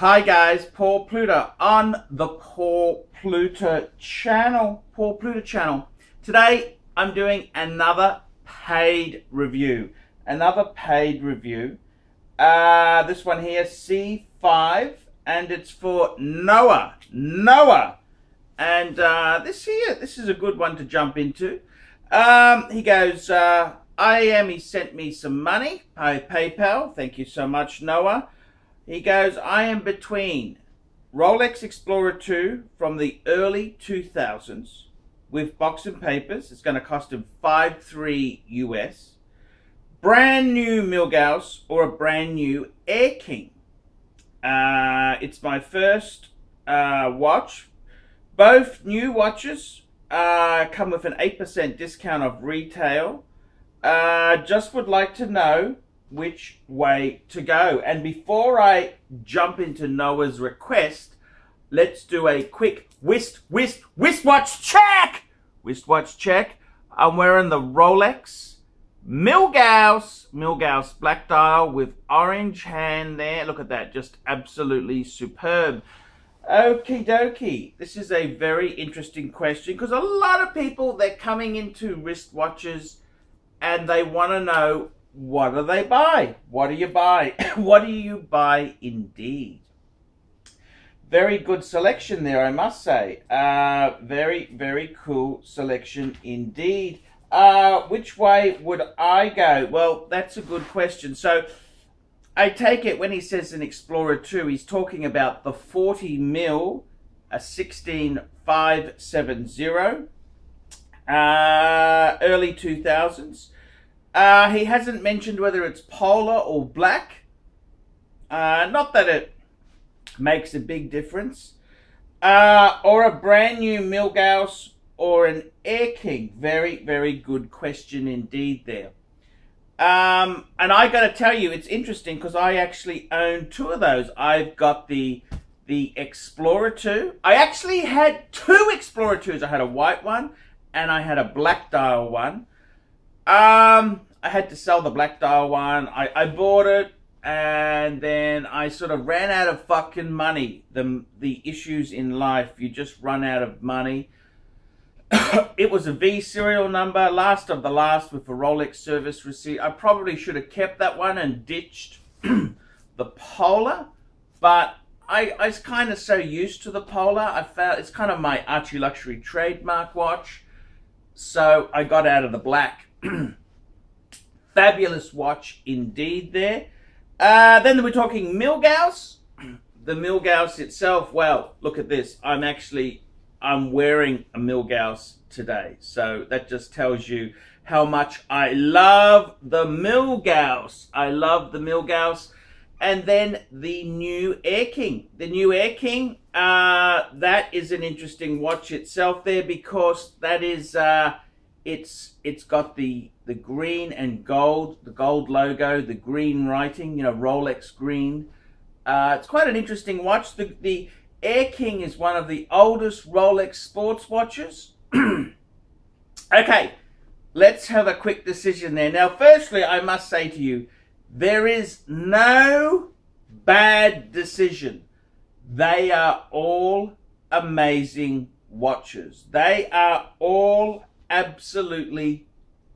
Hi guys, Paul Pluta on the Paul Pluta channel. Today I'm doing another paid review. This one here, C5, and it's for Noah. And this is a good one to jump into. He goes, he sent me some money, PayPal. Thank you so much, Noah. He goes, I am between Rolex Explorer 2 from the early 2000s with box and papers. It's going to cost him $5.3 US. Brand new Milgauss or a brand new Air King. It's my first watch. Both new watches come with an 8% discount of retail. Just would like to know which way to go. And before I jump into Noah's request, let's do a quick wristwatch check. Wristwatch check. I'm wearing the Rolex Milgauss black dial with orange hand there. Look at that, just absolutely superb. Okie dokie. This is a very interesting question because a lot of people, they're coming into wristwatches and they want to know, what do they buy? What do you buy? What do you buy indeed? Very good selection there, I must say. Very cool selection indeed. Which way would I go? Well, that's a good question. So I take it when he says an Explorer 2, he's talking about the 40 mil, a 16570, early 2000s. He hasn't mentioned whether it's polar or black. Not that it makes a big difference. Or a brand new Milgauss or an Air King. Very good question indeed there. And I got to tell you, it's interesting because I actually own two of those. I've got the Explorer 2. I actually had two Explorer 2s. I had a white one and I had a black dial one. I had to sell the black dial one. I bought it and then I sort of ran out of fucking money. The issues in life, you just run out of money. It was a V serial number, last of the last with a Rolex service receipt. I probably should have kept that one and ditched the Polar, but I was kind of so used to the Polar. I found it's kind of my ArchieLuxury trademark watch, so I got out of the black. Fabulous watch indeed there. Then we're talking Milgauss. The Milgauss itself, well, look at this. I'm wearing a Milgauss today. So that just tells you how much I love the Milgauss. And then the new Air King. The new Air King, that is an interesting watch itself there because that is, it's got the green and gold, the gold logo, the green writing, you know, Rolex green. It's quite an interesting watch. The Air King is one of the oldest Rolex sports watches. Okay, let's have a quick decision there. Now, firstly, I must say to you, there is no bad decision. They are all amazing watches. They are all absolutely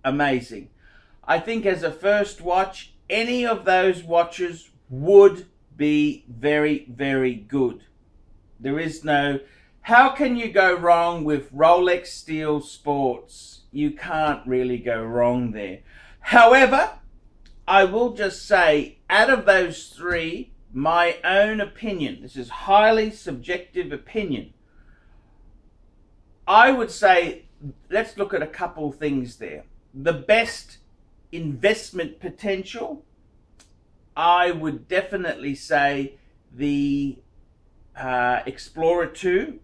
amazing. I think as a first watch, any of those watches would be very good. There is no, how can you go wrong with Rolex Steel Sports? You can't really go wrong there. However, I will just say, out of those three, my own opinion, this is highly subjective opinion, I would say, let's look at a couple things there. The best investment potential, I would definitely say the Explorer 2.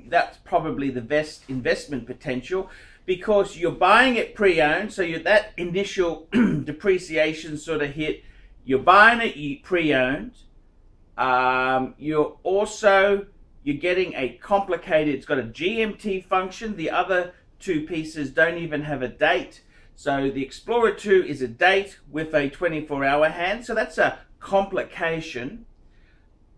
That's probably the best investment potential because you're buying it pre-owned, so that initial depreciation sort of hit. You're buying it pre-owned. You're getting a complicated, it's got a GMT function. The other two pieces don't even have a date. So the Explorer 2 is a date with a 24-hour hand. So that's a complication.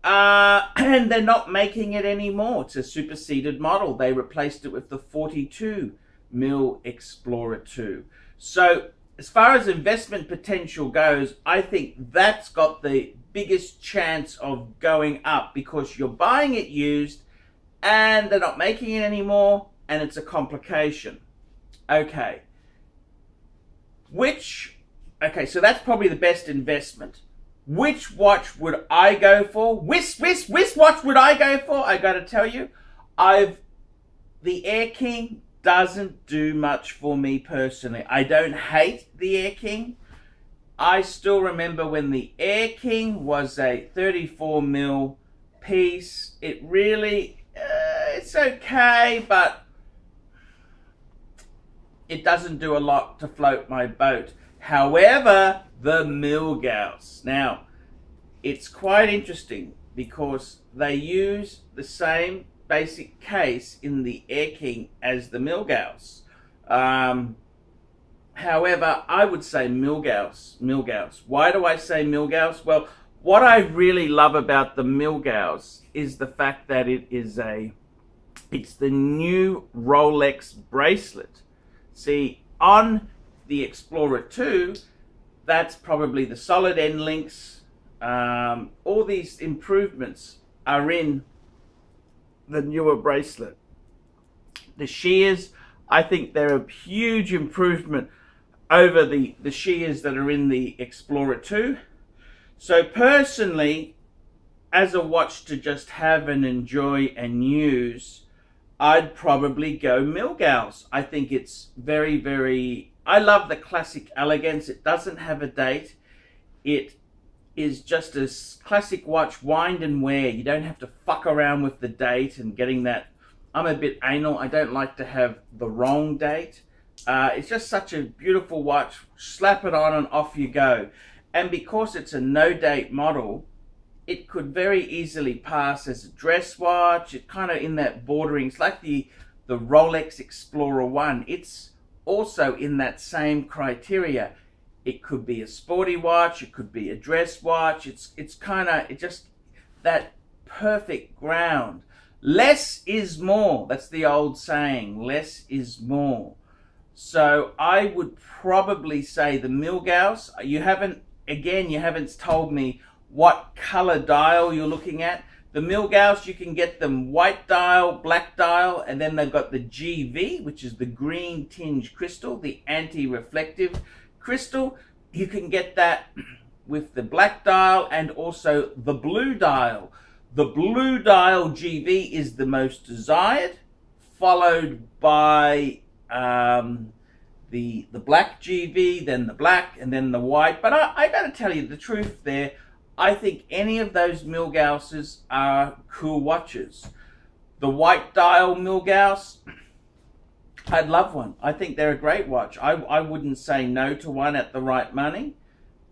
And they're not making it anymore. It's a superseded model. They replaced it with the 42mm Explorer 2. So as far as investment potential goes, I think that's got the biggest chance of going up because you're buying it used and they're not making it anymore and it's a complication. Okay. So that's probably the best investment. Which watch would I go for? Which watch would I go for? I got to tell you, the Air King doesn't do much for me personally. I don't hate the Air King. I still remember when the Air King was a 34mm piece. It really, it's okay, but it doesn't do a lot to float my boat. However, the Milgauss. Now, it's quite interesting because they use the same basic case in the Air King as the Milgauss. However, I would say Milgauss. Why do I say Milgauss? Well, what I really love about the Milgauss is the fact that it's the new Rolex bracelet. See, on the Explorer 2, that's probably the solid end links. All these improvements are in the newer bracelet. The shears, I think they're a huge improvement over the shears that are in the Explorer 2. So personally, as a watch to just have and enjoy and use, I'd probably go Milgauss. I think it's very, very... I love the classic elegance. It doesn't have a date. It is just a classic watch, wind and wear. You don't have to fuck around with the date and getting that. I'm a bit anal. I don't like to have the wrong date. It's just such a beautiful watch. Slap it on and off you go. And because it's a no-date model, it could very easily pass as a dress watch. It's kind of in that bordering. It's like the Rolex Explorer 1. It's also in that same criteria. It could be a sporty watch, it could be a dress watch. It's just that perfect ground. Less is more. That's the old saying. Less is more. So I would probably say the Milgauss. You haven't told me what color dial you're looking at. The Milgauss, you can get them white dial, black dial, and then they've got the GV, which is the green tinge crystal, the anti-reflective crystal. You can get that with the black dial and also the blue dial. The blue dial GV is the most desired, followed by the black GV, then the black, and then the white. But I got to tell you the truth there. I think any of those Milgausses are cool watches. The white dial Milgauss, I'd love one. I think they're a great watch. I wouldn't say no to one at the right money.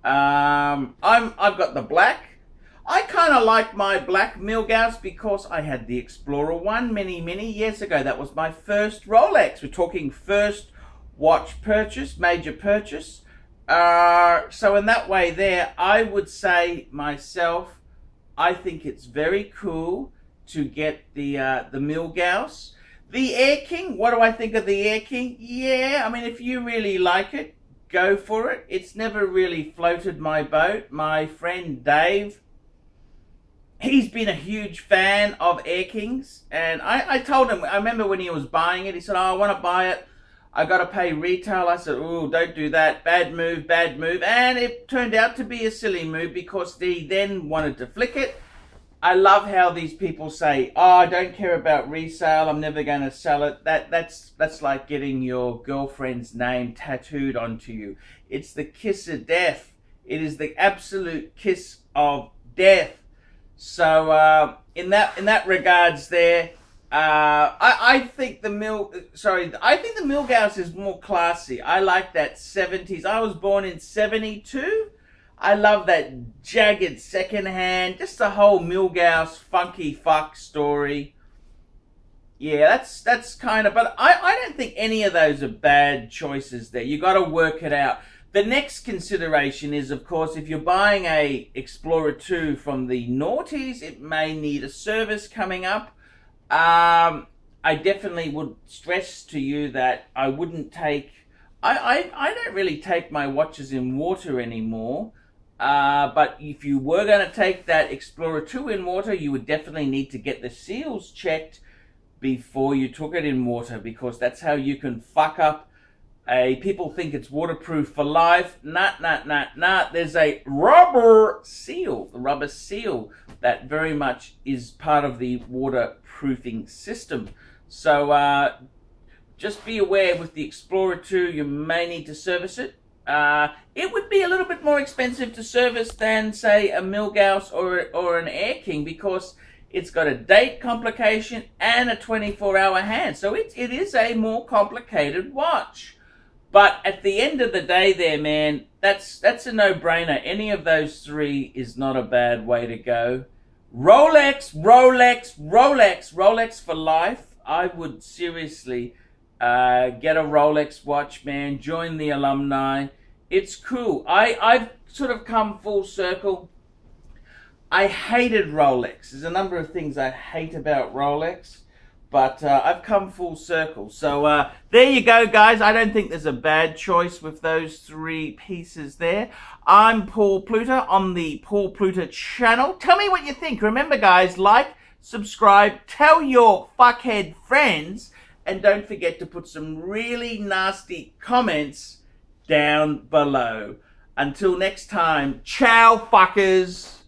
I've got the black. I kind of like my black Milgauss because I had the Explorer 1 many years ago. That was my first Rolex. We're talking first watch purchase, major purchase. So in that way there, I would say myself, I think it's very cool to get the Milgauss. The Air King, what do I think of the Air King? Yeah, I mean, if you really like it, go for it. It's never really floated my boat. My friend Dave, he's been a huge fan of Air Kings. And I told him, I remember when he was buying it, he said, oh, I want to buy it. I got to pay retail. I said, oh, don't do that. Bad move, bad move. And it turned out to be a silly move because he then wanted to flick it. I love how these people say, oh, I don't care about resale. I'm never going to sell it. That's like getting your girlfriend's name tattooed onto you. It's the kiss of death. It is the absolute kiss of death. So in that regards there, I think the Milgauss is more classy. I like that 70s. I was born in 72. I love that jagged second hand, just the whole Milgauss funky fuck story. Yeah, that's kind of, but I don't think any of those are bad choices there. You got to work it out. The next consideration is, of course, if you're buying a Explorer 2 from the noughties, it may need a service coming up. I definitely would stress to you that I wouldn't take... I don't really take my watches in water anymore. But if you were going to take that Explorer 2 in water, you would definitely need to get the seals checked before you took it in water, because that's how you can fuck up people think it's waterproof for life. Nah. There's a rubber seal, the rubber seal, that very much is part of the waterproofing system. So just be aware with the Explorer 2, you may need to service it. It would be a little bit more expensive to service than, say, a Milgauss or an Air King, because it's got a date complication and a 24-hour hand. So it is a more complicated watch. But at the end of the day there, man, that's a no-brainer. Any of those three is not a bad way to go. Rolex, Rolex, Rolex, Rolex for life. I would seriously get a Rolex watch, man. Join the alumni. It's cool. I've sort of come full circle. I hated Rolex. There's a number of things I hate about Rolex, but I've come full circle. So there you go, guys. I don't think there's a bad choice with those three pieces there. I'm Paul Pluta on the Paul Pluta channel. Tell me what you think. Remember, guys, like, subscribe, tell your fuckhead friends, and don't forget to put some really nasty comments down below. Until next time, ciao, fuckers.